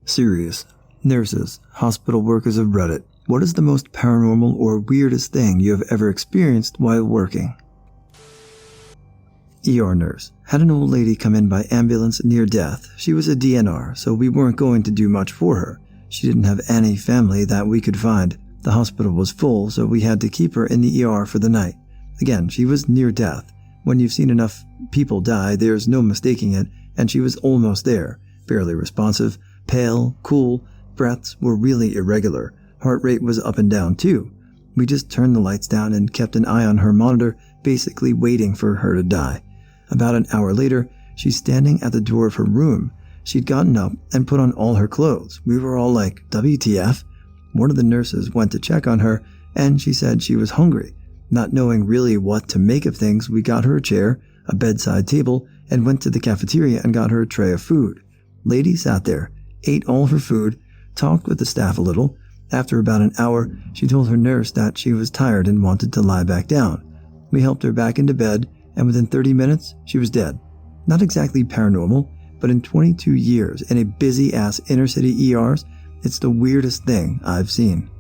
Serious. Nurses, hospital workers of Reddit, what is the most paranormal or weirdest thing you have ever experienced while working? ER nurse. Had an old lady come in by ambulance near death. She was a DNR, so we weren't going to do much for her. She didn't have any family that we could find. The hospital was full, so we had to keep her in the ER for the night. Again, she was near death. When you've seen enough people die, there's no mistaking it, and she was almost there. Barely responsive, pale, cool, breaths were really irregular. Heart rate was up and down too. We just turned the lights down and kept an eye on her monitor, basically waiting for her to die. About an hour later, she's standing at the door of her room. She'd gotten up and put on all her clothes. We were all like, WTF? One of the nurses went to check on her, and she said she was hungry. Not knowing really what to make of things, we got her a chair, a bedside table, and went to the cafeteria and got her a tray of food. Lady sat there, ate all her food, talked with the staff a little. After about an hour, she told her nurse that she was tired and wanted to lie back down. We helped her back into bed, and within 30 minutes, she was dead. Not exactly paranormal, but in 22 years in a busy-ass inner-city ERs, it's the weirdest thing I've seen.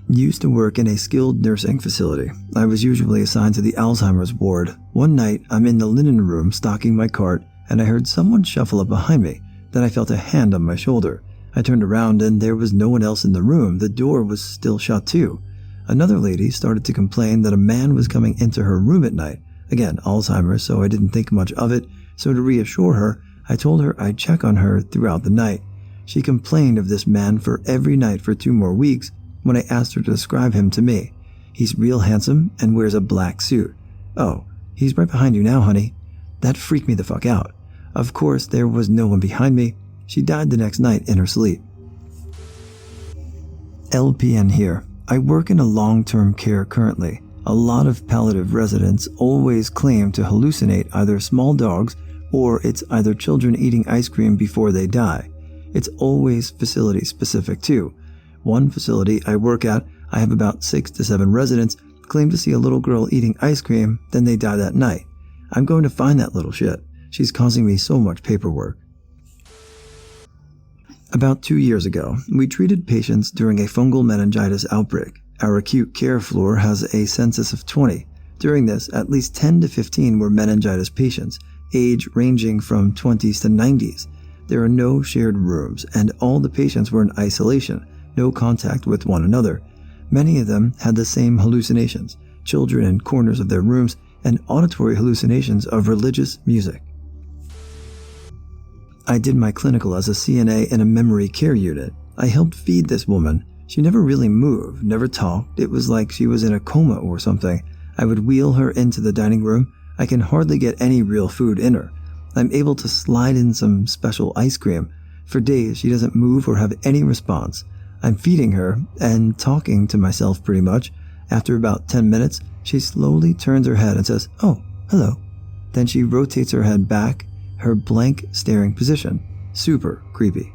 Used to work in a skilled nursing facility. I was usually assigned to the Alzheimer's ward. One night, I'm in the linen room stocking my cart, and I heard someone shuffle up behind me. Then I felt a hand on my shoulder. I turned around and there was no one else in the room. The door was still shut too. Another lady started to complain that a man was coming into her room at night. Again, Alzheimer's, so I didn't think much of it. So to reassure her, I told her I'd check on her throughout the night. She complained of this man for every night for 2 more weeks when I asked her to describe him to me. He's real handsome and wears a black suit. Oh, he's right behind you now, honey. That freaked me the fuck out. Of course, there was no one behind me. She died the next night in her sleep. LPN here. I work in a long-term care currently. A lot of palliative residents always claim to hallucinate either small dogs or it's either children eating ice cream before they die. It's always facility specific too. One facility I work at, I have about 6 to 7 residents claim to see a little girl eating ice cream, then they die that night. I'm going to find that little shit. She's causing me so much paperwork. About 2 years ago, we treated patients during a fungal meningitis outbreak. Our acute care floor has a census of 20. During this, at least 10 to 15 were meningitis patients, age ranging from 20s to 90s. There are no shared rooms, and all the patients were in isolation, no contact with one another. Many of them had the same hallucinations, children in corners of their rooms, and auditory hallucinations of religious music. I did my clinical as a CNA in a memory care unit. I helped feed this woman. She never really moved, never talked. It was like she was in a coma or something. I would wheel her into the dining room. I can hardly get any real food in her. I'm able to slide in some special ice cream. For days, she doesn't move or have any response. I'm feeding her and talking to myself pretty much. After about 10 minutes, she slowly turns her head and says, "Oh, hello." Then she rotates her head back, her blank staring position. Super creepy.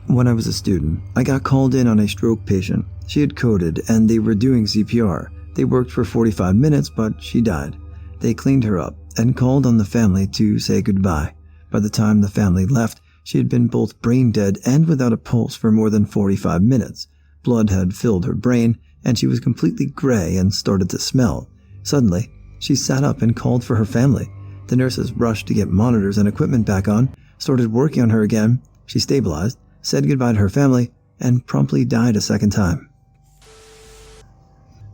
When I was a student, I got called in on a stroke patient. She had coded and they were doing CPR. They worked for 45 minutes, but she died. They cleaned her up and called on the family to say goodbye. By the time the family left, she had been both brain dead and without a pulse for more than 45 minutes. Blood had filled her brain, and she was completely gray and started to smell. Suddenly, she sat up and called for her family. The nurses rushed to get monitors and equipment back on, started working on her again. She stabilized, said goodbye to her family, and promptly died a second time.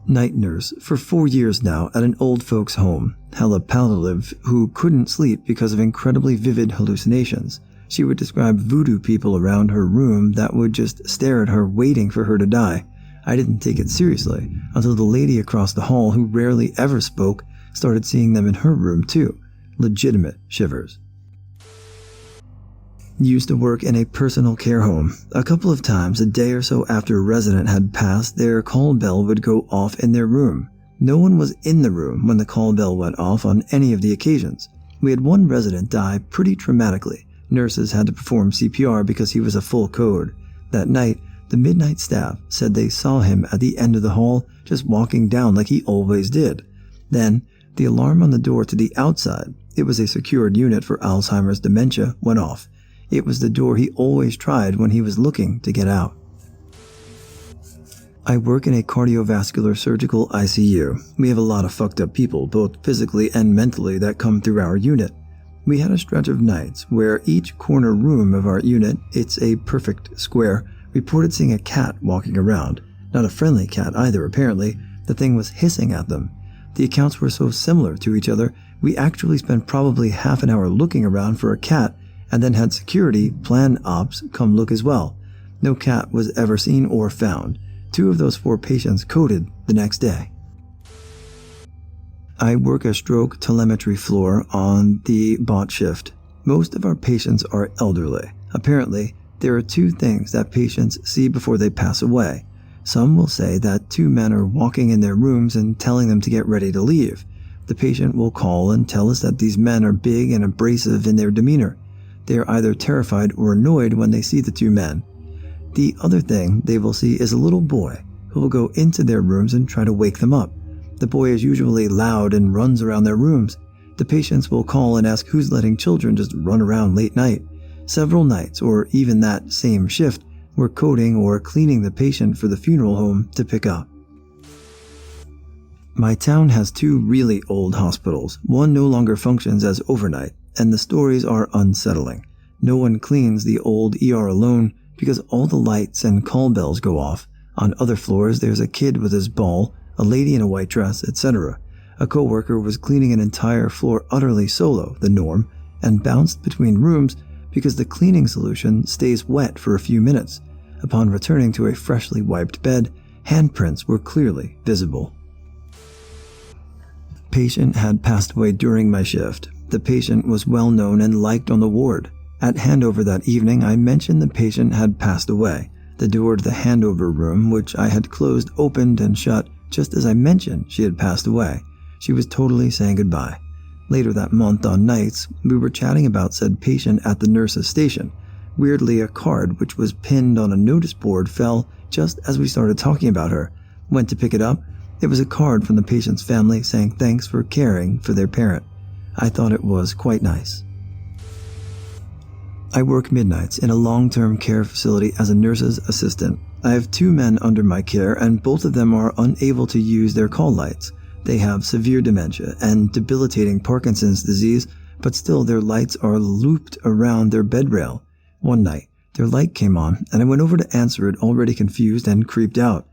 Night nurse for 4 years now at an old folks' home, hella palliative, who couldn't sleep because of incredibly vivid hallucinations. She would describe voodoo people around her room that would just stare at her waiting for her to die. I didn't take it seriously until the lady across the hall, who rarely ever spoke, started seeing them in her room too. Legitimate shivers. Used to work in a personal care home. A couple of times, a day or so after a resident had passed, their call bell would go off in their room. No one was in the room when the call bell went off on any of the occasions. We had one resident die pretty traumatically. Nurses had to perform CPR because he was a full code. That night, the midnight staff said they saw him at the end of the hall, just walking down like he always did. Then, the alarm on the door to the outside, it was a secured unit for Alzheimer's dementia, went off. It was the door he always tried when he was looking to get out. I work in a cardiovascular surgical ICU. We have a lot of fucked up people, both physically and mentally, that come through our unit. We had a stretch of nights where each corner room of our unit, it's a perfect square, reported seeing a cat walking around. Not a friendly cat either, apparently. The thing was hissing at them. The accounts were so similar to each other, we actually spent probably half an hour looking around for a cat and then had security, plan ops, come look as well. No cat was ever seen or found. 2 of those 4 patients coded the next day. I work a stroke telemetry floor on the bot shift. Most of our patients are elderly. Apparently, there are 2 things that patients see before they pass away. Some will say that 2 men are walking in their rooms and telling them to get ready to leave. The patient will call and tell us that these men are big and abrasive in their demeanor. They are either terrified or annoyed when they see the 2 men. The other thing they will see is a little boy who will go into their rooms and try to wake them up. The boy is usually loud and runs around their rooms. The patients will call and ask who's letting children just run around late night. Several nights, or even that same shift, we're coding or cleaning the patient for the funeral home to pick up. My town has 2 really old hospitals. One no longer functions as overnight, and the stories are unsettling. No one cleans the old ER alone because all the lights and call bells go off. On other floors, there's a kid with his ball, a lady in a white dress, etc. A coworker was cleaning an entire floor utterly solo, the norm, and bounced between rooms because the cleaning solution stays wet for a few minutes. Upon returning to a freshly wiped bed, handprints were clearly visible. Patient had passed away during my shift. The patient was well known and liked on the ward. At handover that evening, I mentioned the patient had passed away. The door to the handover room, which I had closed, opened and shut just as I mentioned she had passed away. She was totally saying goodbye. Later that month on nights, we were chatting about said patient at the nurse's station. Weirdly, a card which was pinned on a notice board fell just as we started talking about her. Went to pick it up. It was a card from the patient's family saying thanks for caring for their parent. I thought it was quite nice. I work midnights in a long-term care facility as a nurse's assistant. I have 2 men under my care and both of them are unable to use their call lights. They have severe dementia and debilitating Parkinson's disease, but still their lights are looped around their bed rail. One night, their light came on and I went over to answer it, already confused and creeped out.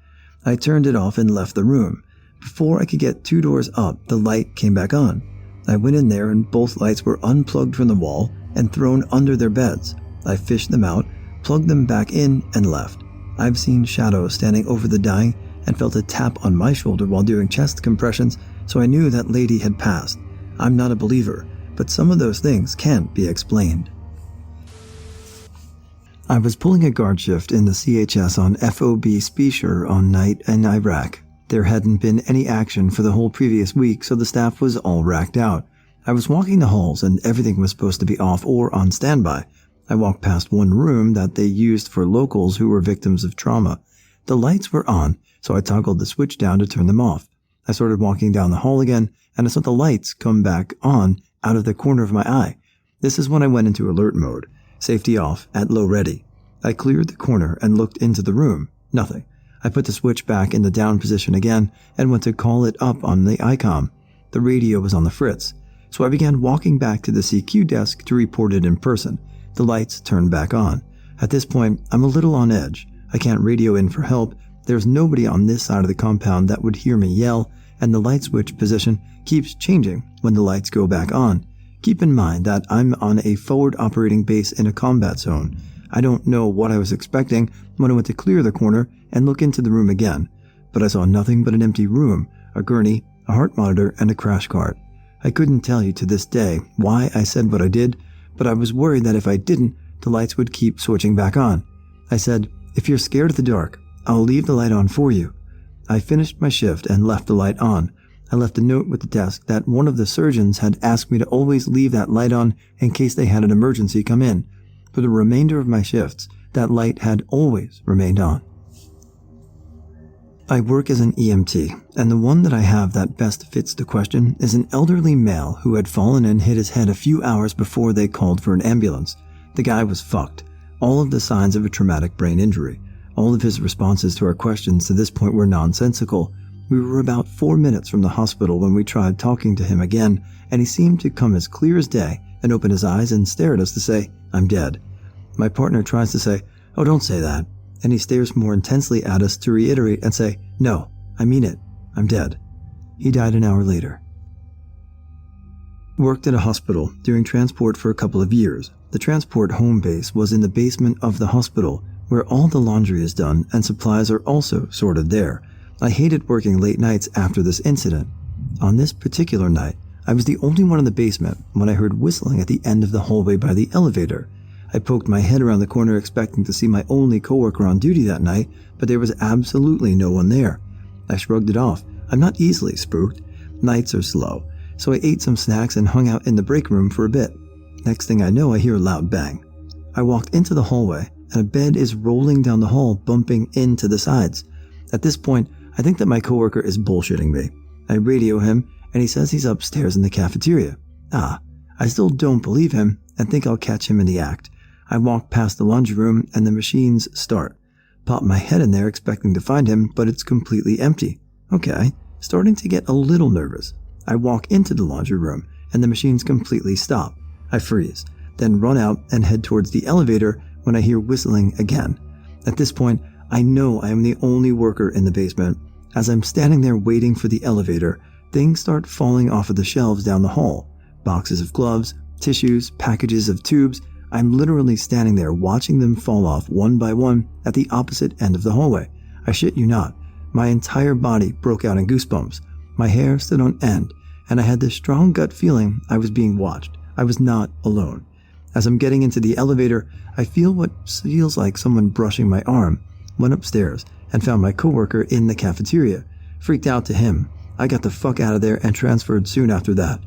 I turned it off and left the room. Before I could get 2 doors up, the light came back on. I went in there and both lights were unplugged from the wall and thrown under their beds. I fished them out, plugged them back in, and left. I've seen shadows standing over the dying and felt a tap on my shoulder while doing chest compressions, so I knew that lady had passed. I'm not a believer, but some of those things can't be explained. I was pulling a guard shift in the CHS on FOB Speicher on night in Iraq. There hadn't been any action for the whole previous week, so the staff was all racked out. I was walking the halls and everything was supposed to be off or on standby. I walked past one room that they used for locals who were victims of trauma. The lights were on, so I toggled the switch down to turn them off. I started walking down the hall again, and I saw the lights come back on out of the corner of my eye. This is when I went into alert mode, safety off, at low ready. I cleared the corner and looked into the room. Nothing. I put the switch back in the down position again and went to call it up on the ICOM. The radio was on the fritz. So I began walking back to the CQ desk to report it in person. The lights turned back on. At this point, I'm a little on edge. I can't radio in for help. There's nobody on this side of the compound that would hear me yell, and the light switch position keeps changing when the lights go back on. Keep in mind that I'm on a forward operating base in a combat zone. I don't know what I was expecting when I went to clear the corner and look into the room again, but I saw nothing but an empty room, a gurney, a heart monitor, and a crash cart. I couldn't tell you to this day why I said what I did, but I was worried that if I didn't, the lights would keep switching back on. I said, "If you're scared of the dark, I'll leave the light on for you." I finished my shift and left the light on. I left a note with the desk that one of the surgeons had asked me to always leave that light on in case they had an emergency come in. For the remainder of my shifts, that light had always remained on. I work as an EMT, and the one that I have that best fits the question is an elderly male who had fallen and hit his head a few hours before they called for an ambulance. The guy was fucked. All of the signs of a traumatic brain injury. All of his responses to our questions to this point were nonsensical. We were about 4 minutes from the hospital when we tried talking to him again, and he seemed to come as clear as day and open his eyes and stare at us to say, "I'm dead." My partner tries to say, "Oh, don't say that." And he stares more intensely at us to reiterate and say, "No, I mean it. I'm dead." He died an hour later. Worked at a hospital doing transport for a couple of years. The transport home base was in the basement of the hospital, where all the laundry is done and supplies are also sorted there. I hated working late nights after this incident. On this particular night, I was the only one in the basement when I heard whistling at the end of the hallway by the elevator. I poked my head around the corner expecting to see my only coworker on duty that night, but there was absolutely no one there. I shrugged it off. I'm not easily spooked. Nights are slow. So I ate some snacks and hung out in the break room for a bit. Next thing I know, I hear a loud bang. I walked into the hallway, and a bed is rolling down the hall, bumping into the sides. At this point, I think that my coworker is bullshitting me. I radio him, and he says he's upstairs in the cafeteria. I still don't believe him, and think I'll catch him in the act. I walk past the laundry room, and the machines start. Pop my head in there expecting to find him, but it's completely empty. Okay, starting to get a little nervous. I walk into the laundry room, and the machines completely stop. I freeze, then run out and head towards the elevator when I hear whistling again. At this point, I know I am the only worker in the basement. As I'm standing there waiting for the elevator, things start falling off of the shelves down the hall. Boxes of gloves, tissues, packages of tubes. I'm literally standing there watching them fall off one by one at the opposite end of the hallway. I shit you not. My entire body broke out in goosebumps. My hair stood on end, and I had this strong gut feeling I was being watched. I was not alone. As I'm getting into the elevator, I feel what feels like someone brushing my arm. Went upstairs and found my coworker in the cafeteria. Freaked out to him. I got the fuck out of there and transferred soon after that.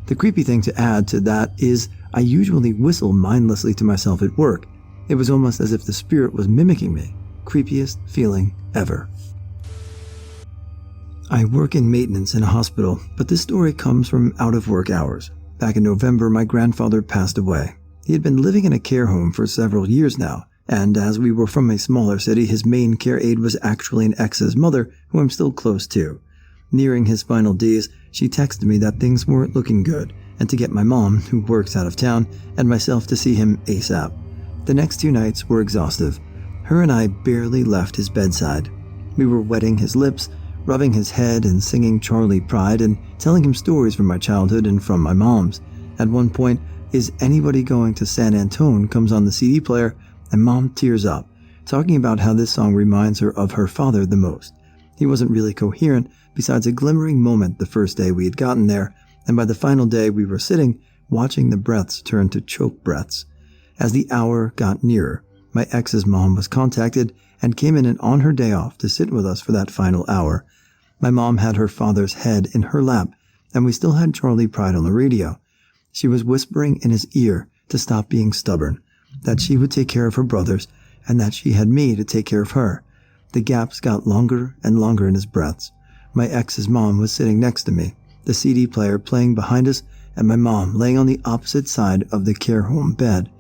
The creepy thing to add to that is I usually whistle mindlessly to myself at work. It was almost as if the spirit was mimicking me. Creepiest feeling ever. I work in maintenance in a hospital, but this story comes from out of work hours. Back in November, my grandfather passed away. He had been living in a care home for several years now, and as we were from a smaller city, his main care aide was actually an ex's mother, who I'm still close to. Nearing his final days, she texted me that things weren't looking good, and to get my mom, who works out of town, and myself to see him ASAP. The next 2 nights were exhaustive. Her and I barely left his bedside. We were wetting his lips, rubbing his head and singing Charlie Pride and telling him stories from my childhood and from my mom's. At one point, Is Anybody Going to San Antone comes on the CD player, and Mom tears up, talking about how this song reminds her of her father the most. He wasn't really coherent, besides a glimmering moment the first day we had gotten there, and by the final day we were sitting, watching the breaths turn to choke breaths. As the hour got nearer, my ex's mom was contacted and came in and on her day off to sit with us for that final hour. My mom had her father's head in her lap, and we still had Charlie Pride on the radio. She was whispering in his ear to stop being stubborn, that she would take care of her brothers, and that she had me to take care of her. The gaps got longer and longer in his breaths. My ex's mom was sitting next to me, the CD player playing behind us, and my mom laying on the opposite side of the care home bed.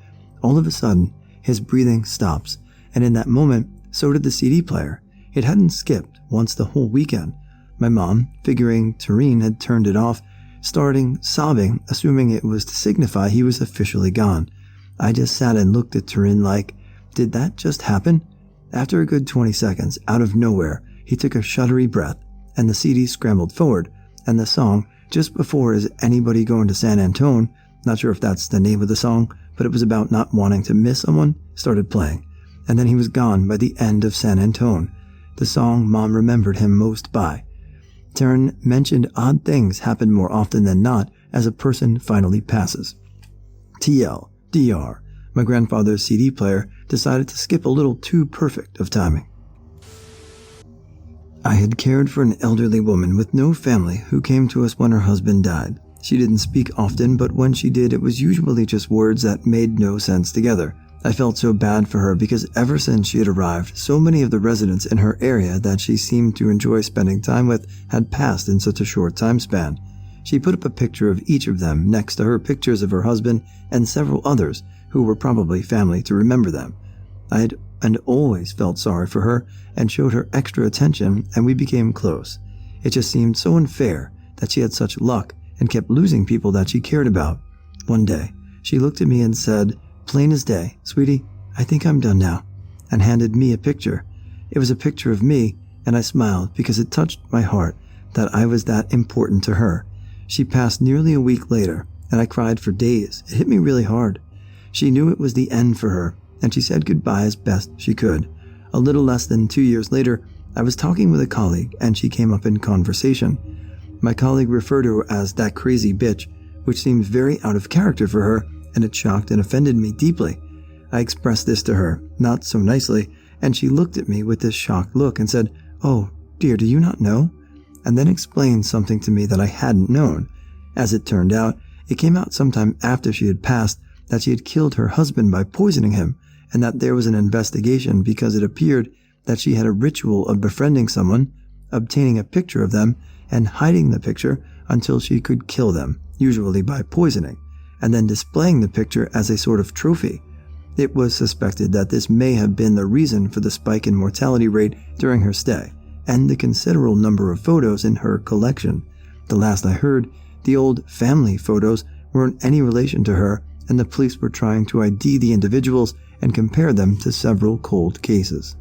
All of a sudden, his breathing stops, and in that moment, so did the CD player. It hadn't skipped once the whole weekend. My mom, figuring Tareen had turned it off, starting sobbing, assuming it was to signify he was officially gone. I just sat and looked at Tareen like, did that just happen? After a good 20 seconds, out of nowhere, he took a shuddery breath, and the CD scrambled forward, and the song, just before Is Anybody Going to San Antone, not sure if that's the name of the song, but it was about not wanting to miss someone, started playing. And then he was gone by the end of San Antone, the song Mom remembered him most by. Taryn mentioned odd things happen more often than not as a person finally passes. TL, DR, my grandfather's CD player decided to skip a little too perfect of timing. I had cared for an elderly woman with no family who came to us when her husband died. She didn't speak often, but when she did, it was usually just words that made no sense together. I felt so bad for her because ever since she had arrived, so many of the residents in her area that she seemed to enjoy spending time with had passed in such a short time span. She put up a picture of each of them next to her pictures of her husband and several others who were probably family to remember them. I had always felt sorry for her and showed her extra attention, and we became close. It just seemed so unfair that she had such luck and kept losing people that she cared about. One day, she looked at me and said, plain as day, "Sweetie, I think I'm done now," and handed me a picture. It was a picture of me, and I smiled because it touched my heart that I was that important to her. She passed nearly a week later, and I cried for days. It hit me really hard. She knew it was the end for her, and she said goodbye as best she could. A little less than 2 years later, I was talking with a colleague, and she came up in conversation. My colleague referred to her as that crazy bitch, which seemed very out of character for her, and it shocked and offended me deeply. I expressed this to her, not so nicely, and she looked at me with this shocked look and said, "Oh, dear, do you not know?" And then explained something to me that I hadn't known. As it turned out, it came out sometime after she had passed that she had killed her husband by poisoning him, and that there was an investigation because it appeared that she had a ritual of befriending someone, obtaining a picture of them, and hiding the picture until she could kill them, usually by poisoning, and then displaying the picture as a sort of trophy. It was suspected that this may have been the reason for the spike in mortality rate during her stay, and the considerable number of photos in her collection. The last I heard, the old family photos weren't any relation to her, and the police were trying to ID the individuals and compare them to several cold cases.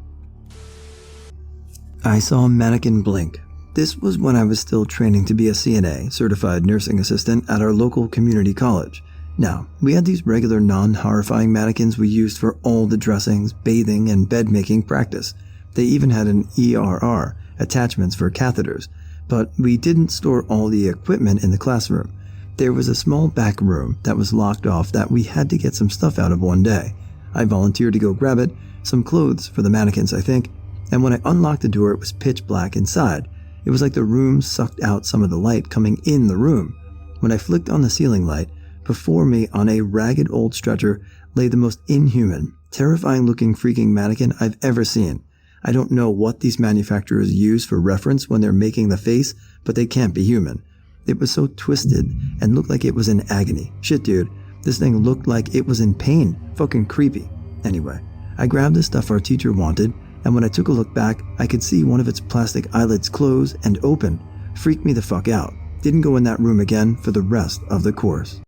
I saw a mannequin blink. This was when I was still training to be a CNA, certified nursing assistant, at our local community college. Now, we had these regular non-horrifying mannequins we used for all the dressings, bathing, and bed-making practice. They even had an ERR, attachments for catheters, but we didn't store all the equipment in the classroom. There was a small back room that was locked off that we had to get some stuff out of one day. I volunteered to go grab it, some clothes for the mannequins, I think, and when I unlocked the door, it was pitch black inside. It was like the room sucked out some of the light coming in the room. When I flicked on the ceiling light, before me on a ragged old stretcher lay the most inhuman, terrifying-looking freaking mannequin I've ever seen. I don't know what these manufacturers use for reference when they're making the face, but they can't be human. It was so twisted and looked like it was in agony. Shit, dude. This thing looked like it was in pain. Fucking creepy. Anyway, I grabbed the stuff our teacher wanted, and when I took a look back, I could see one of its plastic eyelids close and open. Freaked me the fuck out. Didn't go in that room again for the rest of the course.